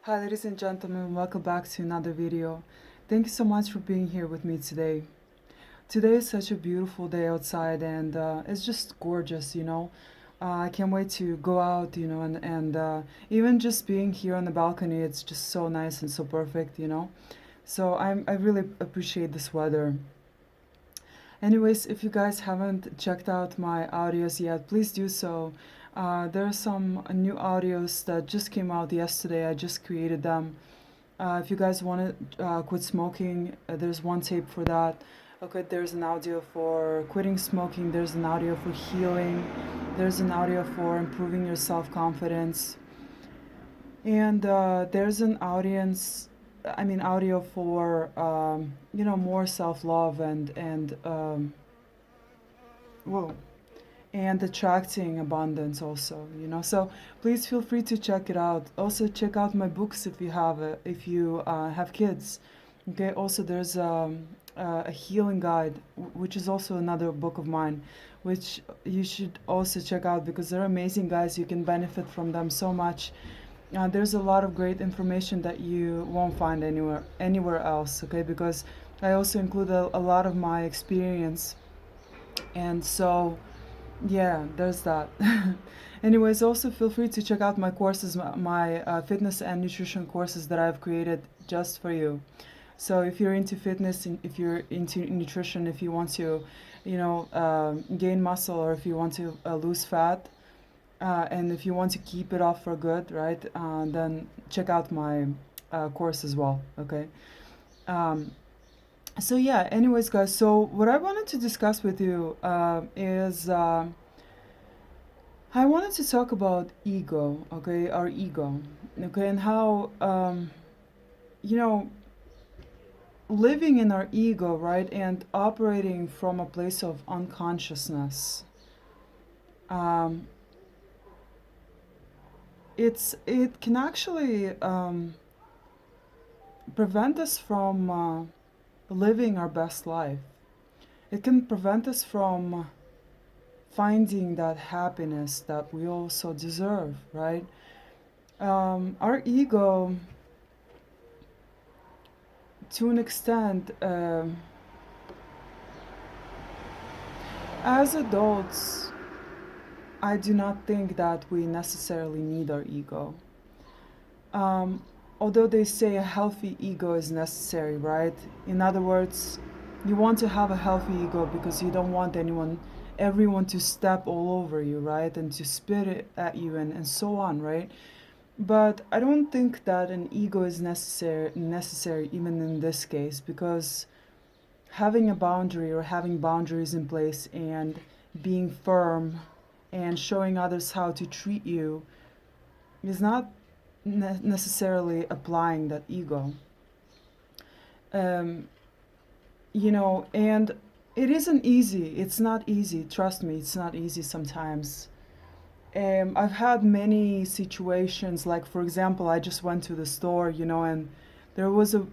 Hi ladies and gentlemen, welcome back to another video. Thank you so much for being here with me today. Today is such a beautiful day outside and it's just gorgeous. I can't wait to go out, and even just being here on the balcony, it's just so nice and so perfect. So I really appreciate this weather. Anyways, if you guys haven't checked out my audios yet, please do so. There are some new audios that just came out yesterday. I just created them. If you guys want to quit smoking, there's one tape for that. Okay, there's an audio for quitting smoking, there's an audio for healing, there's an audio for improving your self confidence, and there's an audio for more self love and whoa, and attracting abundance also. So please feel free to check it out. Also check out my books if you have kids. Okay, also there's a healing guide, which is also another book of mine, which you should also check out because they're amazing guys. You can benefit from them so much. There's a lot of great information that you won't find anywhere else. Okay, because I also include a lot of my experience, and so yeah, there's that. Anyways, also feel free to check out my courses, my fitness and nutrition courses that I've created just for you. So if you're into fitness, if you're into nutrition, if you want to, gain muscle, or if you want to lose fat, and if you want to keep it off for good, right? Then check out my course as well. Okay. Um, so yeah. Anyways, guys. So what I wanted to discuss with you is I wanted to talk about ego. Okay, our ego. Okay, and how you know living in our ego, right, and operating from a place of unconsciousness. Um, it can actually prevent us from living our best life. It can prevent us from finding that happiness that we also deserve, right? Our ego, to an extent, as adults, I do not think that we necessarily need our ego. Um, Although they say a healthy ego is necessary, right? In other words, you want to have a healthy ego because you don't want everyone to step all over you, right? And to spit it at you and so on, right? But I don't think that an ego is necessary even in this case, because having a boundary or having boundaries in place and being firm and showing others how to treat you is not necessarily applying that ego. Um, and it isn't easy. It's not easy. Trust me, it's not easy sometimes. I've had many situations, like, for example, I just went to the store, and there was a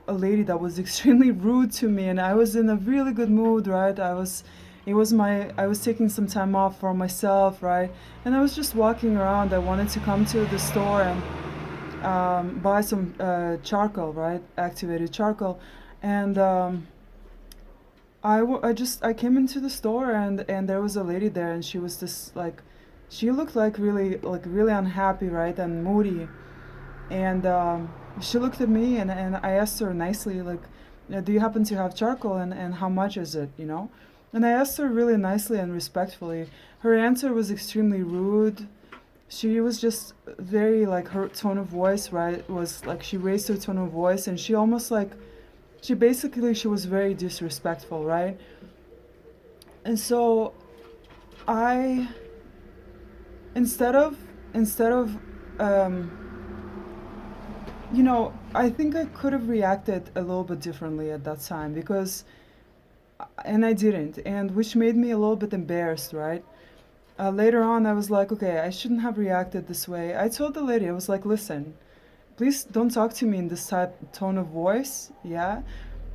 lady that was extremely rude to me, and I was in a really good mood, right? I was taking some time off for myself, right? And I was just walking around. I wanted to come to the store and buy some charcoal, right? Activated charcoal. And I came into the store, and there was a lady there, and she was this like, she looked like really unhappy, right? And moody. And she looked at me, and I asked her nicely, like, do you happen to have charcoal, and how much is it? And I asked her really nicely and respectfully. Her answer was extremely rude. She was just very, like, her tone of voice, right, was like she raised her tone of voice, and she was very disrespectful, right? And so I instead of um I think I could have reacted a little bit differently at that time, because and I didn't, and which made me a little bit embarrassed, right? Later on, I was like, okay, I shouldn't have reacted this way. I told the lady, I was like, listen, please don't talk to me in this tone of voice. Yeah,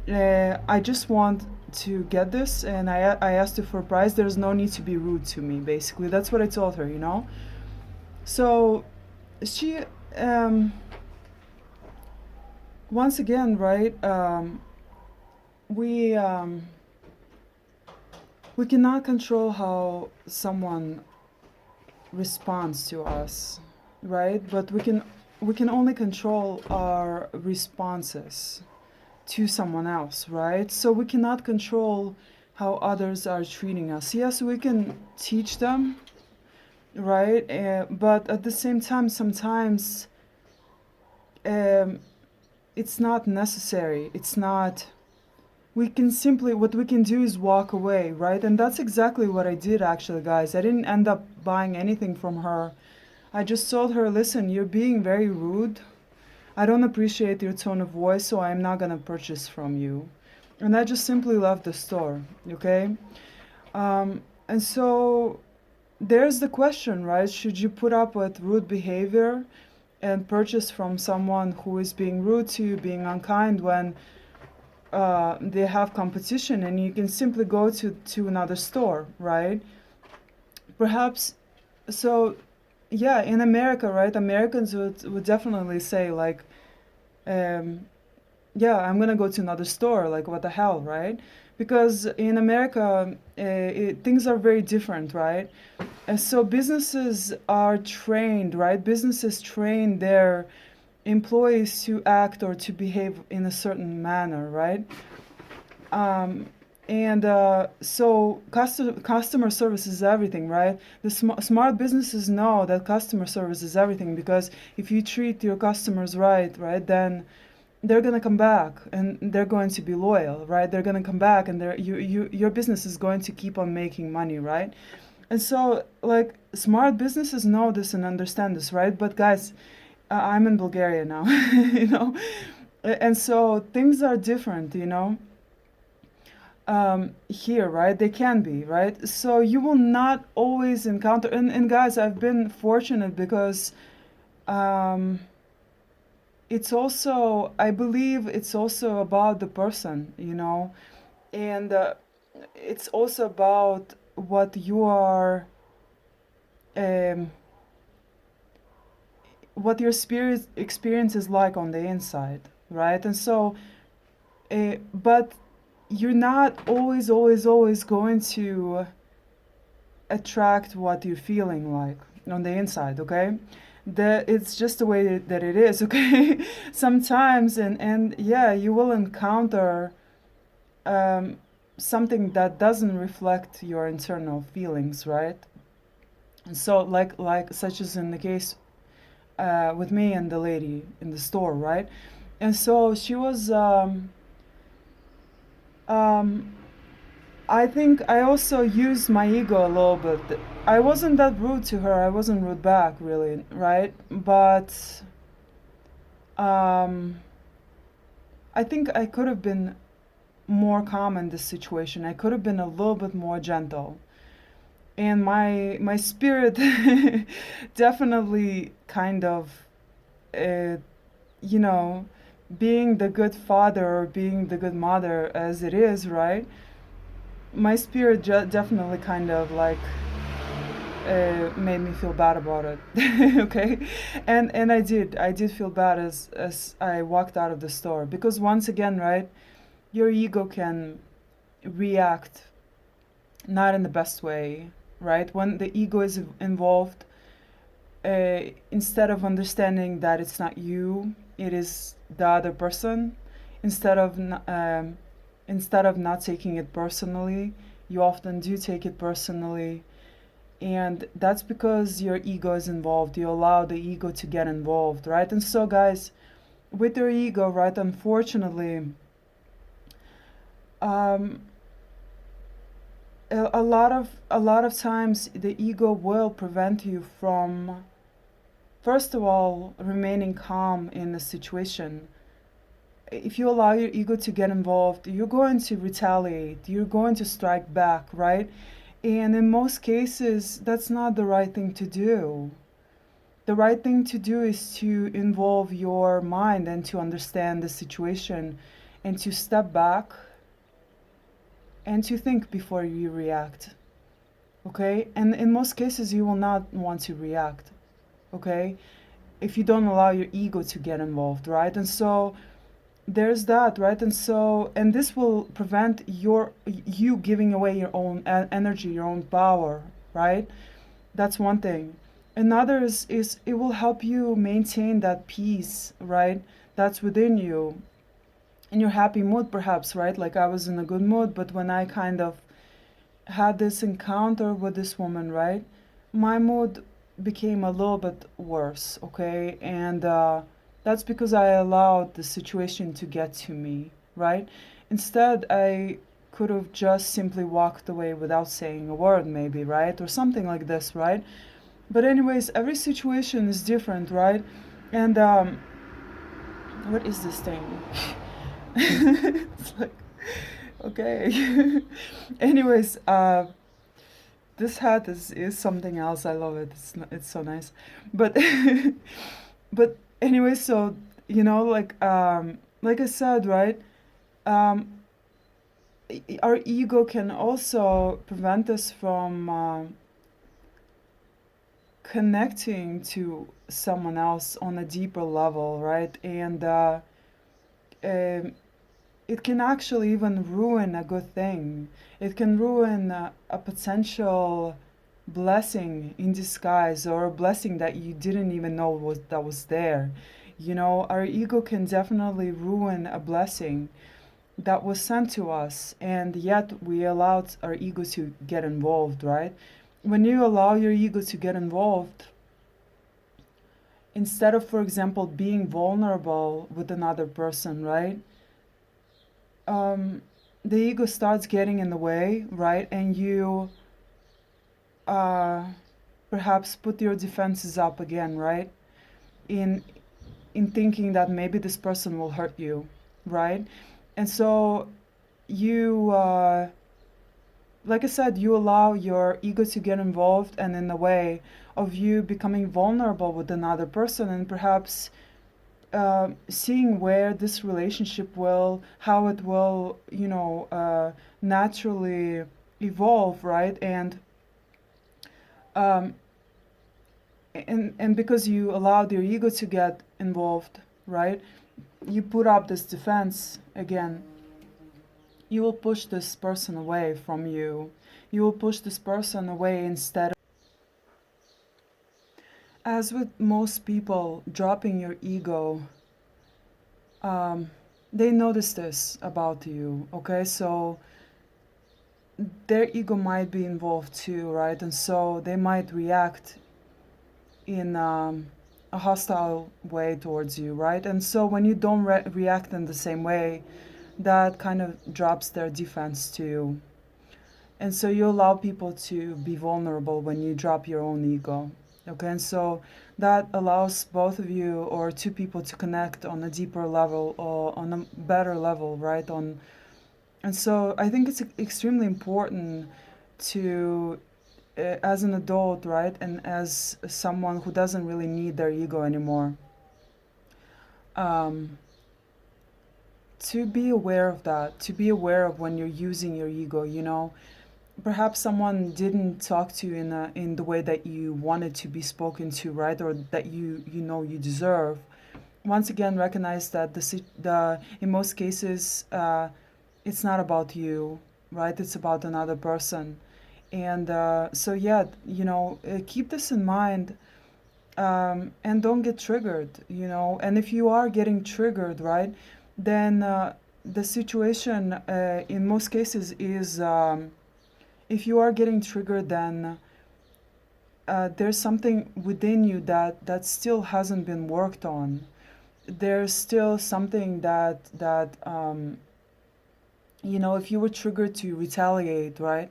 I just want to get this, and I asked her for a price. There's no need to be rude to me. Basically, that's what I told her. So she, um, once again, right, we we cannot control how someone responds to us, right? But we can only control our responses to someone else, right? So we cannot control how others are treating us. Yes, we can teach them, right? But at the same time, sometimes um, it's not necessary. It's not. We can simply, what we can do is walk away, right? And that's exactly what I did actually, guys. I didn't end up buying anything from her. I just told her, listen, you're being very rude. I don't appreciate your tone of voice, so I'm not gonna purchase from you. And I just simply left the store, okay? And so there's the question, right? Should you put up with rude behavior and purchase from someone who is being rude to you, being unkind when they have competition and you can simply go to another store, right? Perhaps, so yeah, in America, right? Americans would definitely say like, um, yeah, I'm gonna go to another store. Like, what the hell, right? Because in America, things are very different, right? And so businesses are trained, right? Businesses train their employees to act or to behave in a certain manner, right? Um, and so customer service is everything, right? The smart businesses know that customer service is everything, because if you treat your customers right, then they're gonna come back and they're going to be loyal, right? They're gonna come back and your business is going to keep on making money, right? And so, like, smart businesses know this and understand this, right? But guys, I'm in Bulgaria now, you know, and so things are different, you know, here, right? They can be, right? So you will not always encounter, and guys, I've been fortunate because um, it's also, I believe it's also about the person, you know, and it's also about what you are, um, what your spirit experience is like on the inside, right? And so, but you're not always going to attract what you're feeling like on the inside, okay? That it's just the way that it is, okay? Sometimes, and yeah, you will encounter um, something that doesn't reflect your internal feelings, right? And so, like such as in the case with me and the lady in the store, right? And so she was. Um, I think I also used my ego a little bit. I wasn't that rude to her. I wasn't rude back, really, right? But um, I think I could have been more calm in this situation. I could have been a little bit more gentle. And my spirit definitely kind of, uh, you know, being the good father or being the good mother as it is, right? My spirit definitely kind of like made me feel bad about it. Okay, and I did feel bad as I walked out of the store, because once again, right, your ego can react not in the best way, right? When the ego is involved, instead of understanding that it's not you, it is the other person, instead of instead of not taking it personally, you often do take it personally. And that's because your ego is involved. You allow the ego to get involved, right? And so, guys, with your ego, right, unfortunately, um, a lot of times the ego will prevent you from, first of all, remaining calm in a situation. If you allow your ego to get involved, you're going to retaliate, you're going to strike back, right? And in most cases, that's not the right thing to do. The right thing to do is to involve your mind and to understand the situation and to step back and to think before you react. Okay? And in most cases, you will not want to react. Okay? If you don't allow your ego to get involved, right? And so there's that, right? And so, and this will prevent you giving away your own energy, your own power, right? That's one thing. Another is it will help you maintain that peace, right? That's within you, in your happy mood, perhaps, right? Like I was in a good mood, but when I kind of had this encounter with this woman, right, my mood became a little bit worse, okay? And that's because I allowed the situation to get to me, right? Instead, I could have just simply walked away without saying a word, maybe, right? Or something like this, right? But, anyways, every situation is different, right? And what is this thing? It's like, okay. Anyways, this hat is something else. I love it. It's so nice. But but anyway, so like I said, right? Um, our ego can also prevent us from connecting to someone else on a deeper level, right? And um, it can actually even ruin a good thing. It can ruin a potential blessing in disguise, or a blessing that you didn't even know was there. You know, our ego can definitely ruin a blessing that was sent to us, and yet we allowed our ego to get involved, right? When you allow your ego to get involved, instead of, for example, being vulnerable with another person, right? Um, the ego starts getting in the way, right? And you uh, perhaps put your defenses up again, right? In in thinking that maybe this person will hurt you, right? And so you, like I said, you allow your ego to get involved, and in the way of you becoming vulnerable with another person, and perhaps seeing where this relationship will, how it will, naturally evolve, right? Um, and because you allowed your ego to get involved, right? You put up this defense again. You will push this person away from you. You will push this person away instead of, as with most people, dropping your ego. Um, they notice this about you, okay? So their ego might be involved too, right? And so they might react in a hostile way towards you, right? And so when you don't react in the same way, that kind of drops their defense too. And so you allow people to be vulnerable when you drop your own ego. Okay, and so that allows both of you or two people to connect on a deeper level or on a better level, right? And so I think it's extremely important to, as an adult, right, and as someone who doesn't really need their ego anymore, um, to be aware of that, to be aware of when you're using your ego, you know. Perhaps someone didn't talk to you in the way that you wanted to be spoken to, right, or that you deserve. Once again, recognize that the in most cases, it's not about you, right? It's about another person. And so yeah, keep this in mind, and don't get triggered, and if you are getting triggered, right, then the situation, in most cases, is, if you are getting triggered, then there's something within you that still hasn't been worked on. There's still something that if you were triggered to retaliate, right,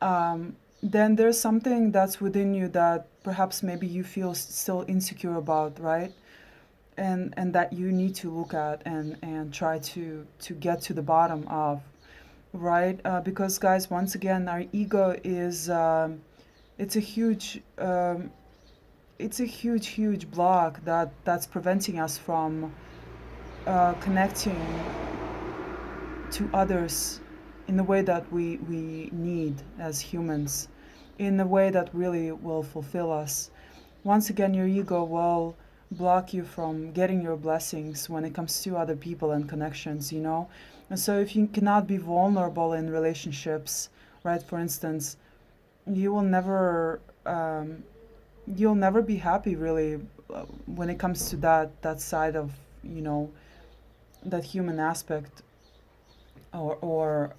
then there's something that's within you that perhaps maybe you feel still insecure about, right? And that you need to look at and try to get to the bottom of, right? Because, guys, once again, our ego is, it's a huge huge block that's preventing us from connecting to others in the way that we need as humans, in a way that really will fulfill us. Once again, your ego will block you from getting your blessings when it comes to other people and connections, you know? And so if you cannot be vulnerable in relationships, right, for instance, you will never you'll never be happy really when it comes to that side of, you know, that human aspect, or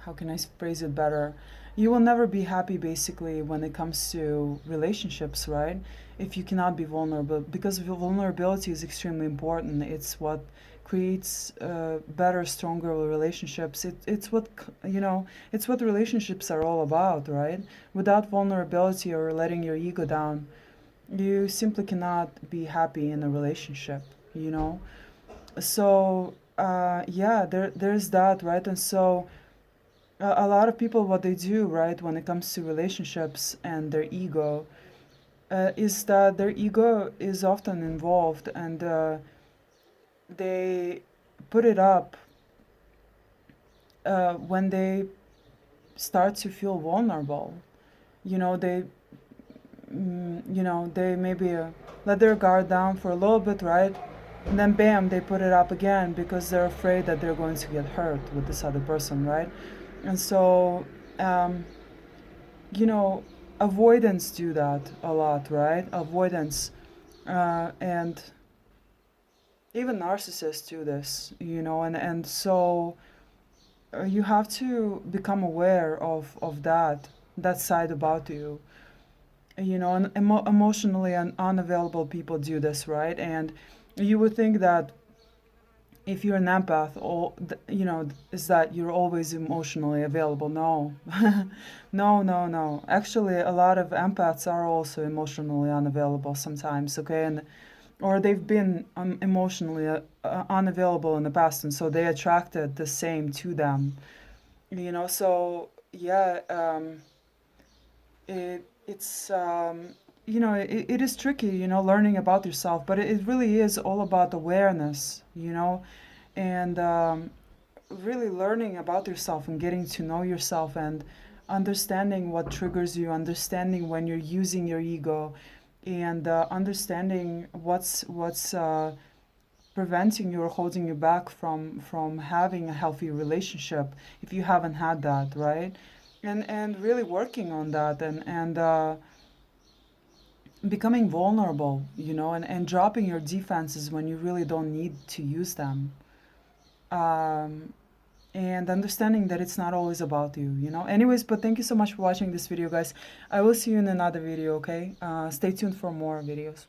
how can I phrase it better? You will never be happy basically when it comes to relationships, right? If you cannot be vulnerable, because vulnerability is extremely important. It's what creates better, stronger relationships. It's what, you know, it's what relationships are all about, right? Without vulnerability or letting your ego down, you simply cannot be happy in a relationship, you know? So, yeah, there's that, right? And so, a lot of people, what they do, right, when it comes to relationships and their ego, is that their ego is often involved, and they put it up when they start to feel vulnerable. You know, they maybe let their guard down for a little bit, right? And then bam, they put it up again because they're afraid that they're going to get hurt with this other person, right? And so, um, you know, avoidance do that a lot, right? Avoidance, and even narcissists do this, you know, and so you have to become aware of that side about you, you know. And emotionally unavailable people do this, right? And you would think that if you're an empath, all you know is that you're always emotionally available. No, no. Actually, a lot of empaths are also emotionally unavailable sometimes. Okay, and or they've been emotionally unavailable in the past, and so they attracted the same to them. You know, so yeah, it's you know, it is tricky, you know, learning about yourself, but it really is all about awareness, you know, and really learning about yourself and getting to know yourself and understanding what triggers you, understanding when you're using your ego, and understanding what's preventing you or holding you back from having a healthy relationship if you haven't had that, right? And really working on that, and becoming vulnerable, you know, and dropping your defenses when you really don't need to use them. Um, and understanding that it's not always about you, you know. Anyways, but thank you so much for watching this video, guys. I will see you in another video, okay? Stay tuned for more videos.